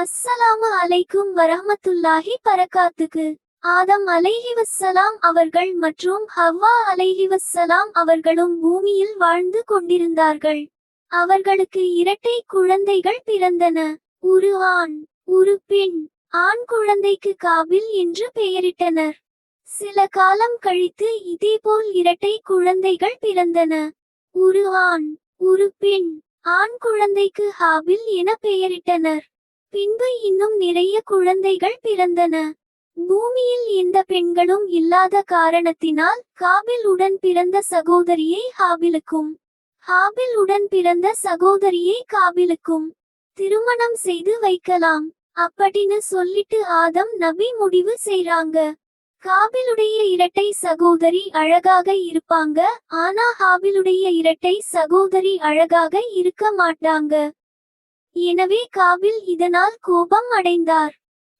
அஸ்ஸலாமு அலைக்கும் வரஹ்மத்துல்லாஹி பரகாத்துக்கு. ஆதம் அலைஹிவஸ்ஸலாம் அவர்கள் மற்றும் ஹவ்வா அலைஹிவஸ்ஸலாம் அவர்களும் பூமியில் வாழ்ந்து கொண்டிருந்தார்கள். அவர்களுக்கு இரட்டை குழந்தைகள் பிறந்தன. ஒரு ஆண் ஒரு பெண். ஆண் குழந்தைக்கு காபில் என்று பெயரிட்டனர். சில காலம் கழித்து இதேபோல் இரட்டை குழந்தைகள் பிறந்தன. ஒரு ஆண் ஒரு பெண். ஆண் குழந்தைக்கு ஹாபில் என பெயரிட்டனர். பின்பு இன்னும் நிறைய குழந்தைகள் பிறந்தன. பூமியில் எந்த பெண்களும் இல்லாத காரணத்தினால் காபில் உடன் பிறந்த சகோதரியை ஹாபிலுக்கும் ஹாபில் உடன் பிறந்த சகோதரியை காபிலுக்கும் திருமணம் செய்து வைக்கலாம் அப்படின்னு சொல்லிட்டு ஆதம் நபி முடிவு செய்றாங்க. காபிலுடைய இரட்டை சகோதரி அழகாக இருப்பாங்க, ஆனா ஹாபிலுடைய இரட்டை சகோதரி அழகாக இருக்க மாட்டாங்க. எனவே காபில் இதனால் கோபம் அடைந்தார்.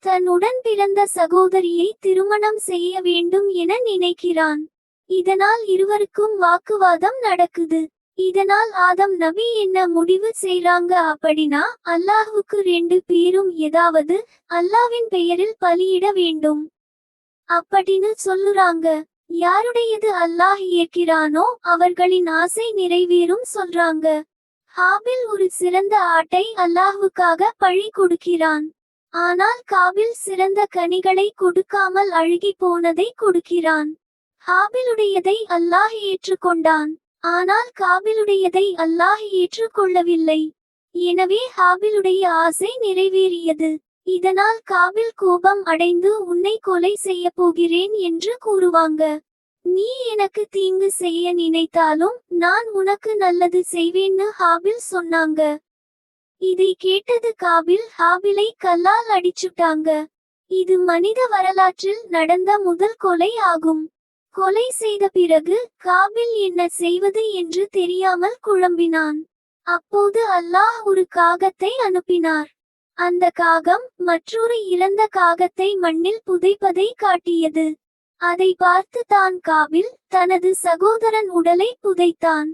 தன்னுடன் பிறந்த சகோதரியை திருமணம் செய்ய வேண்டும் என நினைக்கிறான். இதனால் இருவருக்கும் வாக்குவாதம் நடக்குது. இதனால் ஆதம் நபி என்ன முடிவு செய்றாங்க அப்படின்னா, அல்லாஹ்வுக்கு 2 பேரும் ஏதாவது அல்லாஹ்வின் பெயரில் பலியிட வேண்டும் அப்படின்னு சொல்லுறாங்க. யாருடையது அல்லாஹ் ஏற்கிறானோ அவர்களின் ஆசை நிறைவேறும் சொல்றாங்க. ஹாபில் ஒரு சிறந்த ஆட்டை அல்லாஹ்வுக்காக பழி கொடுக்கிறான். ஆனால் காபில் சிறந்த கனிகளை கொடுக்காமல் அழுகி போனதை கொடுக்கிறான். ஹாபிலுடையதை அல்லாஹ் ஏற்றுக்கொண்டான். ஆனால் காபிலுடையதை அல்லாஹ் ஏற்றுக்கொள்ளவில்லை. எனவே ஹாபிலுடைய ஆசை நிறைவேறியது. இதனால் காபில் கோபம் அடைந்து உன்னை கொலை செய்ய போகிறேன் என்று கூறுவாங்க. நீ எனக்கு தீங்கு செய்ய நினைத்தாலும் நான் உனக்கு நல்லது செய்வேன்னு ஹாபில் சொன்னாங்க. இதை கேட்டது காபில் ஹாபிலை கல்லால் அடிச்சுட்டாங்க. இது மனித வரலாற்றில் நடந்த முதல் கொலை ஆகும். கொலை செய்த பிறகு காபில் என்ன செய்வது என்று தெரியாமல் குழம்பினான். அப்போது அல்லாஹ் ஒரு காகத்தை அனுப்பினார். அந்த காகம் மற்றொரு இறந்த காகத்தை மண்ணில் புதைப்பதை காட்டியது. அதை பார்த்து தான் காபில் தனது சகோதரன் உடலை புதைத்தான்.